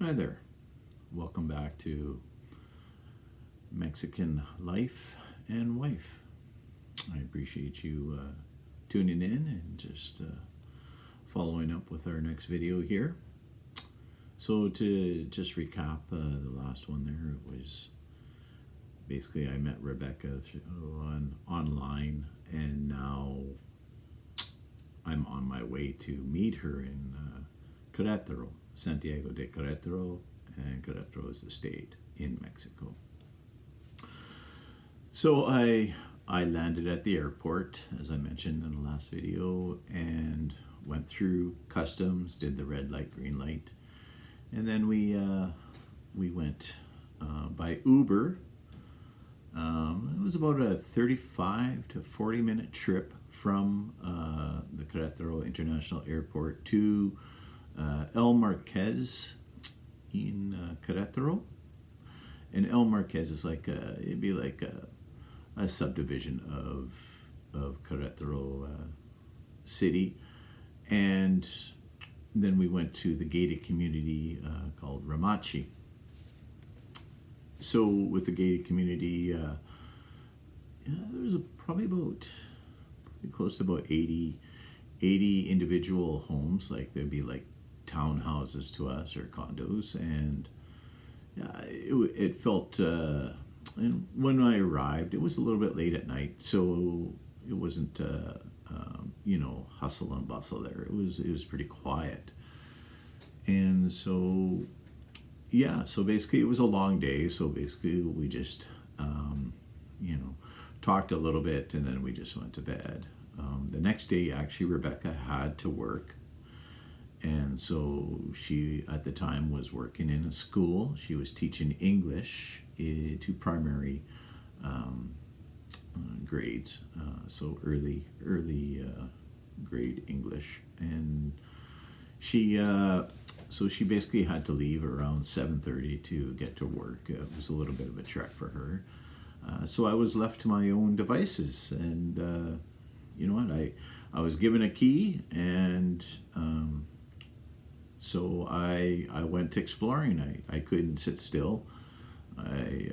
Hi there. Welcome back to Mexican Life and Wife. I appreciate you tuning in and just following up with our next video here. So, to just recap the last one there, it was basically I met Rebecca online, and now I'm on my way to meet her in Querétaro, Santiago de Querétaro, and Querétaro is the state in Mexico. So I landed at the airport, as I mentioned in the last video, and went through customs, did the red light, green light, and then we went by Uber. It was about a 35 to 40-minute trip from the Querétaro International Airport to El Marquez in Querétaro. And El Marquez is it'd be like a subdivision of Querétaro city. And then we went to the gated community called Ramachi. So with the gated community, there was probably close to about 80 individual homes. Like there'd be like townhouses to us or condos, and it felt. And when I arrived, it was a little bit late at night, so it wasn't hustle and bustle there. It was pretty quiet, and so basically it was a long day. So basically we just talked a little bit, and then we just went to bed. The next day, actually, Rebecca had to work. And so she, at the time, was working in a school. She was teaching English to primary grades, so early grade English. And she basically had to leave around 7:30 to get to work. It was a little bit of a trek for her. So I was left to my own devices, and you know what? I was given a key, and so I went exploring. I couldn't sit still. I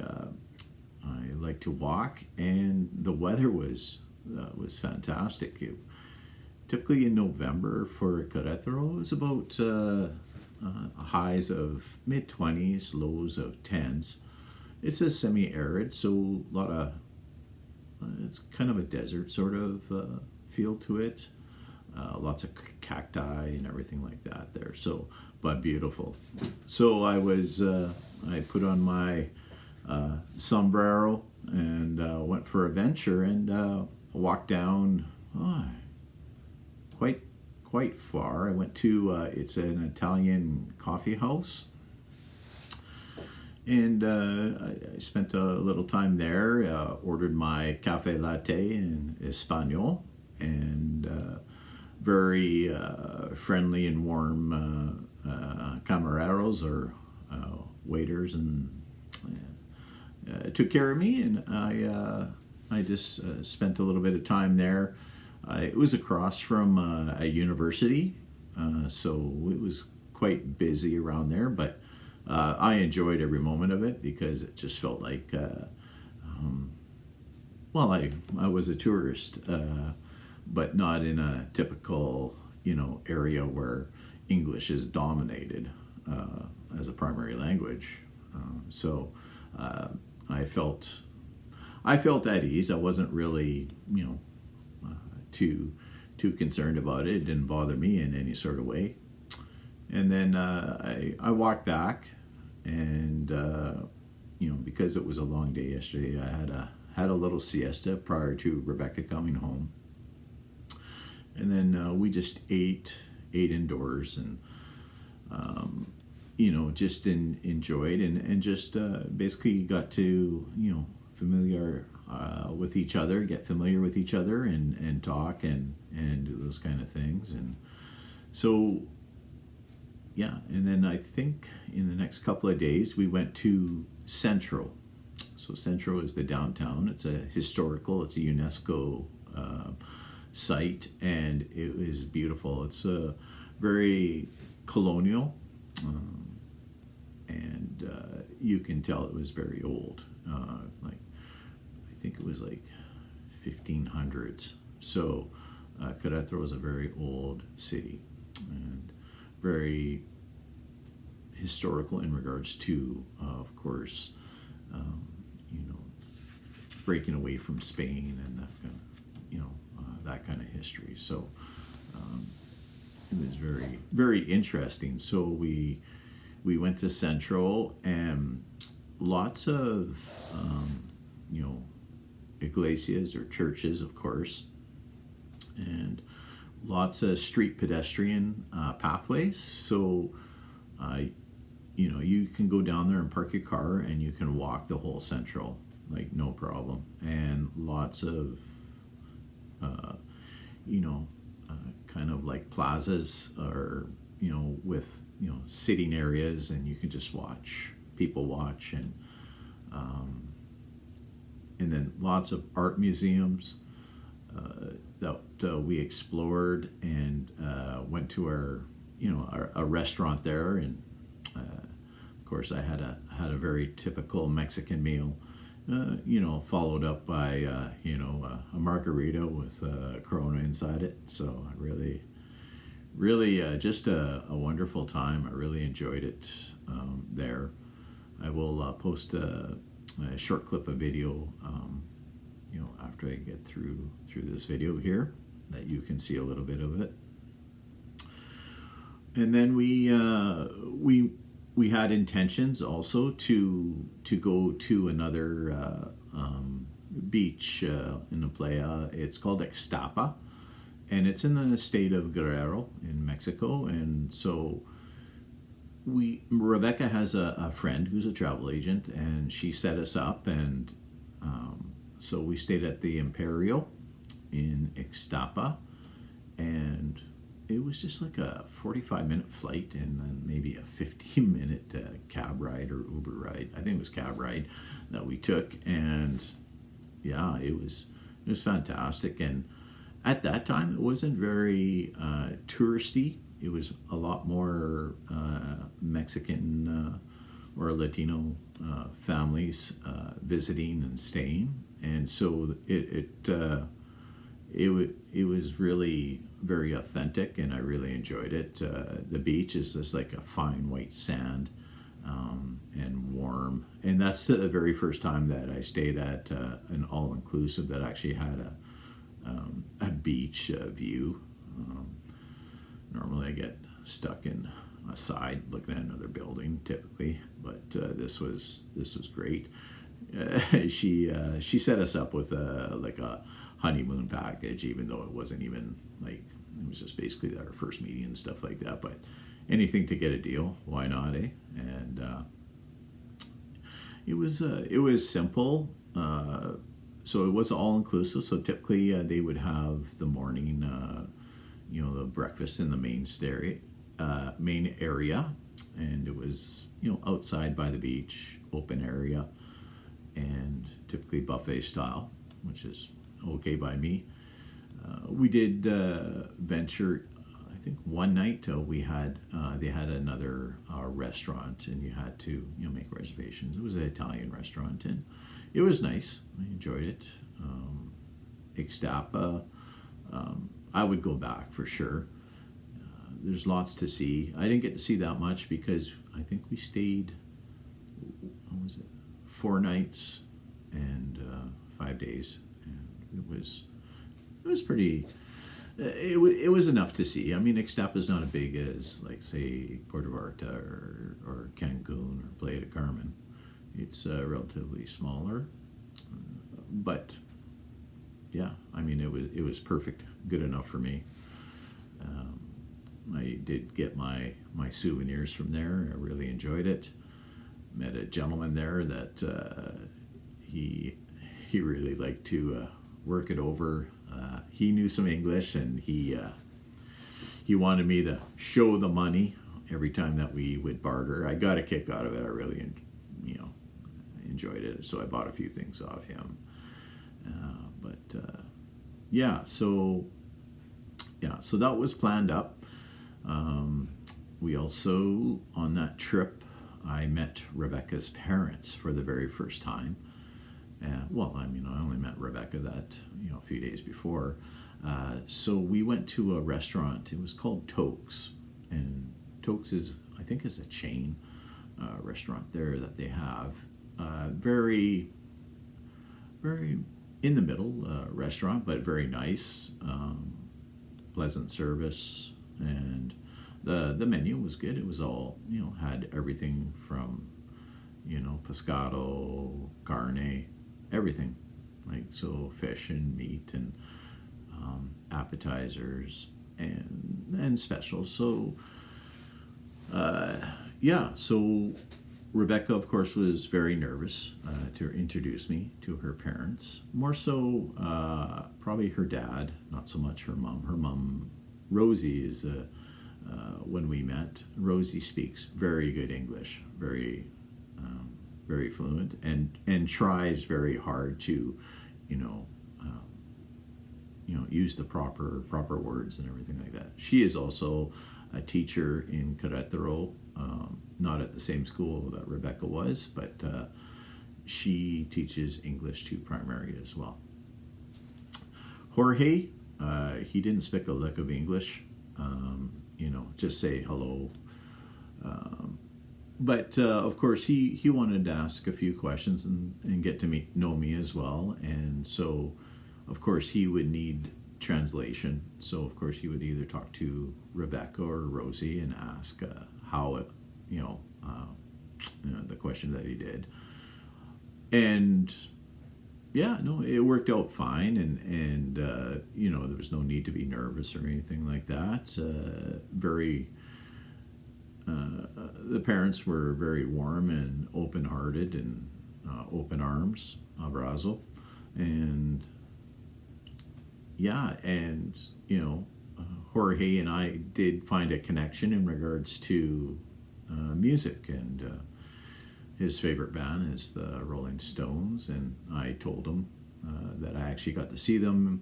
like to walk, and the weather was fantastic. Typically in November for Querétaro, it was about highs of mid-20s, lows of 10s. It's a semi-arid, so a lot of it's kind of a desert sort of feel to it. Lots of cacti and everything like that there. So, but beautiful. So I put on my sombrero and went for a venture, and walked down quite far. I went to it's an Italian coffee house, and I spent a little time there. Ordered my cafe latte in Espanol, and very friendly and warm camareros or waiters, and took care of me, and I just spent a little bit of time there. It was across from a university, so it was quite busy around there, but I enjoyed every moment of it because it just felt like I was a tourist, but not in a typical area where English is dominated as a primary language. So I felt at ease. I wasn't really too concerned about it. It didn't bother me in any sort of way. And then I walked back, and because it was a long day yesterday, I had a little siesta prior to Rebecca coming home. And then we just ate indoors, and just enjoyed, and just basically got to with each other, get familiar with each other, and talk and do those kind of things. And so and then I think in the next couple of days we went to Centro. So Centro is the downtown. It's a UNESCO site, and it is beautiful. It's very colonial. and you can tell it was very old. Like I think it was like 1500s. So Querétaro was a very old city and very historical in regards to, of course, you know, breaking away from Spain and that kind of, that kind of history. So it was very, very interesting. So we went to Centro and lots of, iglesias or churches, of course, and lots of street pedestrian pathways. So, you can go down there and park your car and you can walk the whole Central, like no problem. And lots of, kind of like plazas or, with, sitting areas, and you can just watch people watch, and then lots of art museums that we explored, and went to a restaurant there, and of course I had a very typical Mexican meal, followed up by a margarita with Corona inside it. So I really just a wonderful time. I really enjoyed it there. I will post a short clip of video, after I get through this video here, that you can see a little bit of it. And then we had intentions also to go to another beach in the playa. It's called Ixtapa, and it's in the state of Guerrero in Mexico. And so Rebecca has a friend who's a travel agent, and she set us up, and so we stayed at the Imperial in Ixtapa, and it was just like a 45-minute flight and then maybe a 15-minute cab ride or Uber ride. I think it was cab ride that we took, and yeah, it was fantastic. And at that time, it wasn't very touristy. It was a lot more Mexican or Latino families visiting and staying, and so it was really very authentic, and I really enjoyed it. The beach is just like a fine white sand, and warm, and that's the very first time that I stayed at an all-inclusive that actually had a beach view. Normally I get stuck in a side looking at another building typically, but this was great. She set us up with a honeymoon package, even though it wasn't even like, it was just basically our first meeting and stuff like that. But anything to get a deal, why not, eh? And it was simple. So it was all inclusive. So typically they would have the morning, the breakfast in the main area, and it was outside by the beach, open area, and typically buffet style, which is okay by me. We did venture. I think one night we had they had another restaurant, and you had to make reservations. It was an Italian restaurant, and it was nice. I enjoyed it. Ixtapa, I would go back for sure. There's lots to see. I didn't get to see that much because I think we stayed, what was it, 4 nights and 5 days, and it was pretty. It was enough to see. I mean, Ixtapa is not as big as, like, say, Puerto Vallarta or Cancun or Playa del Carmen. It's relatively smaller, but yeah, I mean, it was perfect, good enough for me. I did get my souvenirs from there. I really enjoyed it. Met a gentleman there that he really liked to work it over. He knew some English, and he wanted me to show the money every time that we would barter. I got a kick out of it. I really, enjoyed it. So I bought a few things off him. So that was planned up. We also, on that trip, I met Rebecca's parents for the very first time. Well, I mean, I only met Rebecca a few days before. So we went to a restaurant. It was called Toke's, and Toke's I think, is a chain restaurant there that they have. Very, very in the middle restaurant, but very nice, pleasant service, and the menu was good. It was all, had everything from, pescado, carne, everything, like, so fish and meat and appetizers and specials. So so Rebecca, of course, was very nervous to introduce me to her parents. More so, probably her dad, not so much her mom. Her mom, Rosie, is when we met. Rosie speaks very good English, very fluent, and tries very hard to, use the proper words and everything like that. She is also a teacher in Querétaro, not at the same school that Rebecca was, but she teaches English to primary as well. Jorge, he didn't speak a lick of English, just say hello. But of course, he wanted to ask a few questions and get to know me as well. And so, of course, he would need translation. So, of course, he would either talk to Rebecca or Rosie and ask how it, the question that he did. And it worked out fine, and there was no need to be nervous or anything like that. The parents were very warm and open-hearted and open arms, abrazo, and Jorge and I did find a connection in regards to music, and his favorite band is the Rolling Stones, and I told him that I actually got to see them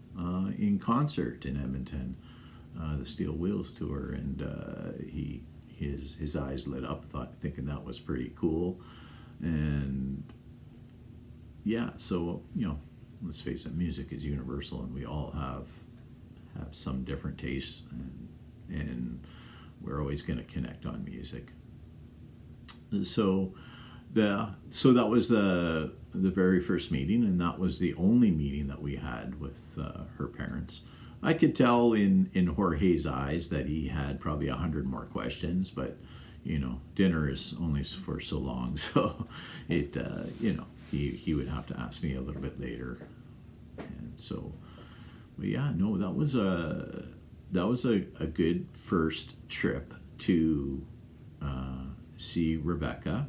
in concert in Edmonton, the Steel Wheels tour, and his eyes lit up, thinking that was pretty cool. And so let's face it, music is universal, and we all have some different tastes, and we're always going to connect on music. So that was the very first meeting, and that was the only meeting that we had with her parents. I could tell in Jorge's eyes that he had probably 100 more questions, but dinner is only for so long, so it he would have to ask me a little bit later. And so, but that was a good first trip to see Rebecca,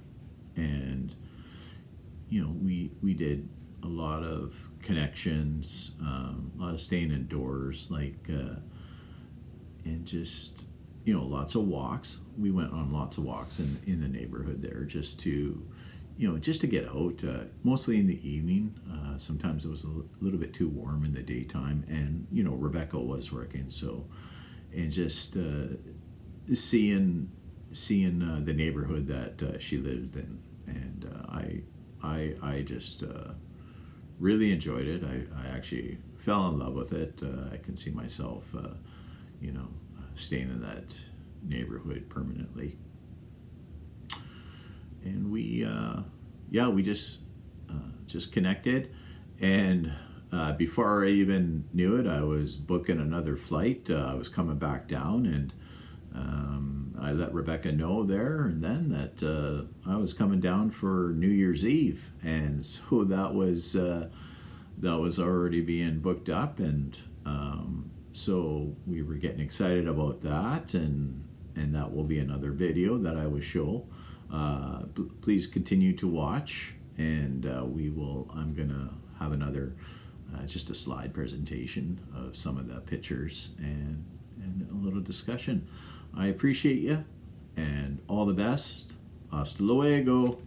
and we did a lot of connections, a lot of staying indoors, and just lots of walks. We went on lots of walks in the neighborhood there, just to get out, mostly in the evening. Sometimes it was a little bit too warm in the daytime, and Rebecca was working, so, and just seeing the neighborhood that she lived in, and I just really enjoyed it. I actually fell in love with it. I can see myself, staying in that neighborhood permanently. And we just connected, and before I even knew it, I was booking another flight. I was coming back down, and I let Rebecca know there and then that I was coming down for New Year's Eve, and so that was already being booked up, and so we were getting excited about that, and that will be another video that I will show. Please continue to watch, and I'm gonna have another just a slide presentation of some of the pictures and a little discussion. I appreciate you, and all the best. Hasta luego.